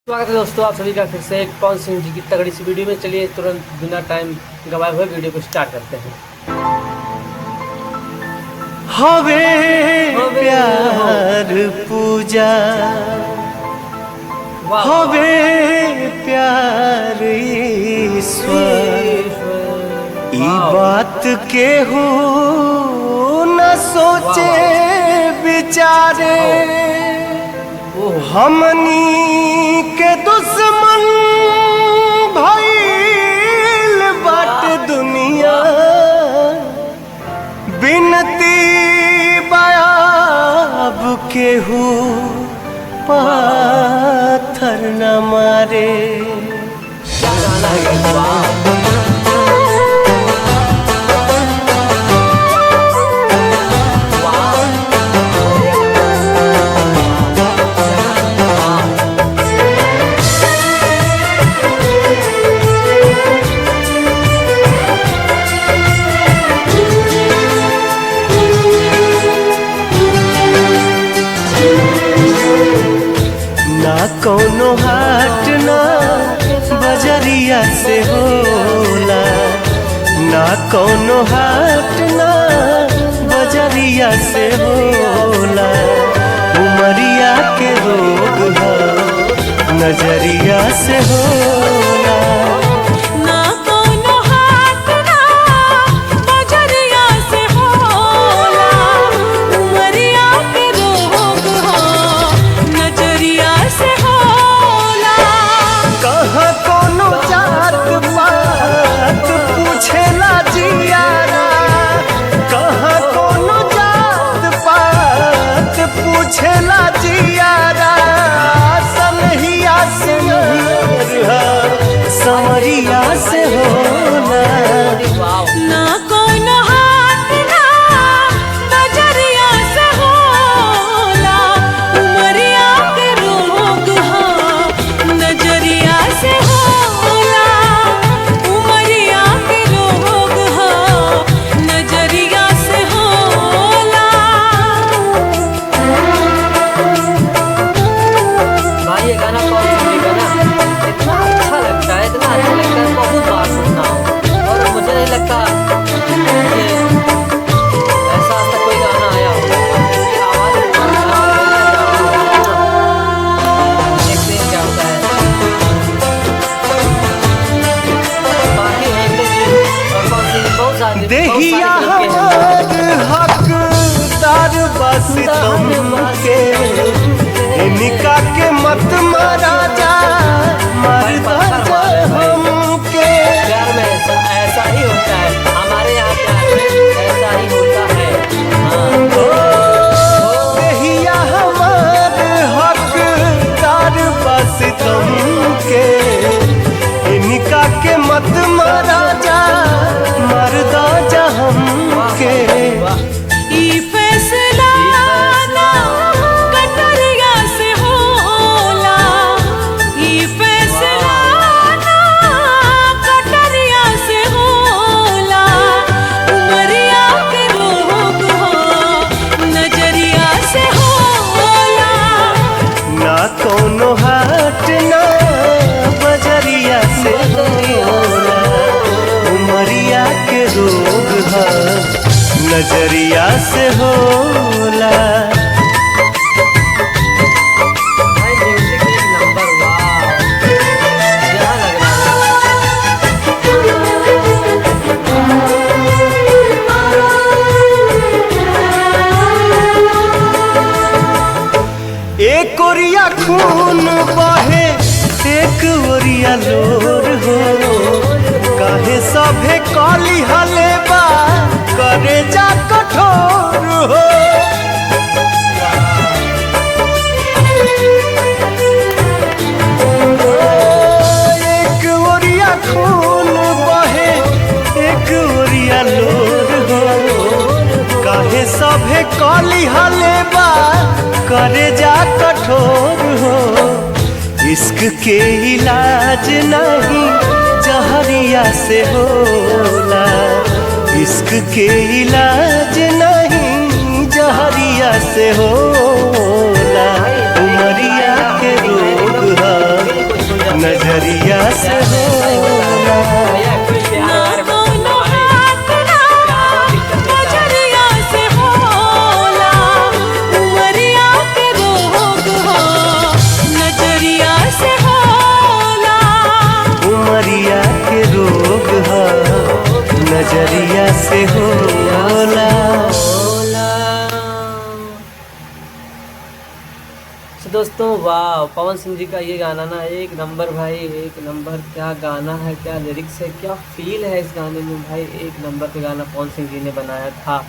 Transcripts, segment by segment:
स्वागत है दोस्तों, आप सभी का फिर से एक पवन सिंह जी की तगड़ी सी वीडियो में। चलिए तुरंत बिना टाइम गवाए हुए वीडियो को स्टार्ट करते हैं। हवे प्यार पूजा, हवे प्यार ईश्वर, ई बात के हो न सोचे विचारे। हमनी के दुश्मन भइल बाटे दुनिया, बिनती बाब केहू पाथर न मारे। ना कौनो हाट ना बजरिया से होला, ना कौनो हाट ना बजरिया से होला। उमरिया के रोग है नजरिया से होला। छेला जियारा सनहिया से समरिया से होला। ना कोनो हाथ ना नजरिया से होला। उमरिया के रोग हो नजरिया से होला। उमरिया के रोग हो नजरिया से होला। भाई ये गाना कौन सा गाना इतना अच्छा लगता है, इतना अच्छा लगता है, बहुत बार सुनना हो। और मुझे नहीं लगता कि ऐसा आज तक कोई गाना आया हो जिसकी आवाज़ देखते हैं क्या होता है। बाकी और कौन सी बहुत सारी देहिया हमार हकदार बस तुम के, इनका के मत मारा जा मरदा जा हमके। प्यार में ऐसा ही होता है, हमारे यहाँ प्यार में ऐसा ही होता है। देहिया हमार हकदार बस तुम के, इनका के मत मारा जा मरदा जा हमके। ई फैसला ना कटरिया से होला। ई फैसला ना कटरिया से होला। उमरिया के रोग हो नजरिया से होला। ना कोनो हाट ना बजरिया से होला। उमरिया के रोग है नजरिया से होला। भाई म्यूजिक एक नंबर, वाह क्या लग रहा एक ओरिया खून बहे एक ओरिया लोर हो, काहे सभे काली हलेबा करे जा कठोर हो। एक ओरिया खून बहे एक ओरिया लोर हो, काहे सभे काली हलेबा करे जा कठोर हो। इश्क के इलाज नहीं जहरिया से होला। इश्क के इलाज नहीं जहरिया से होला। उमरिया के रोग है तो दोस्तों वाह, पवन सिंह जी का ये गाना ना एक नंबर भाई, एक नंबर। क्या गाना है, क्या लिरिक्स है, क्या फील है इस गाने में भाई। एक नंबर का गाना पवन सिंह जी ने बनाया था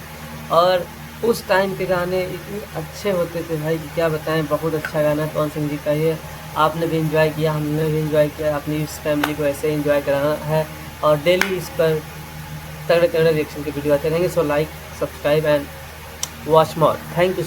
और उस टाइम के गाने इतने अच्छे होते थे भाई कि क्या बताएं। बहुत अच्छा गाना है पवन सिंह जी का ये। आपने भी एंजॉय किया, हमने भी एंजॉय किया। अपनी इस फैमिली को ऐसे एंजॉय कराना है और डेली इस पर तगड़े तगड़े रिएक्शन के वीडियो आते रहेंगे। So like, subscribe and watch more. Thank you.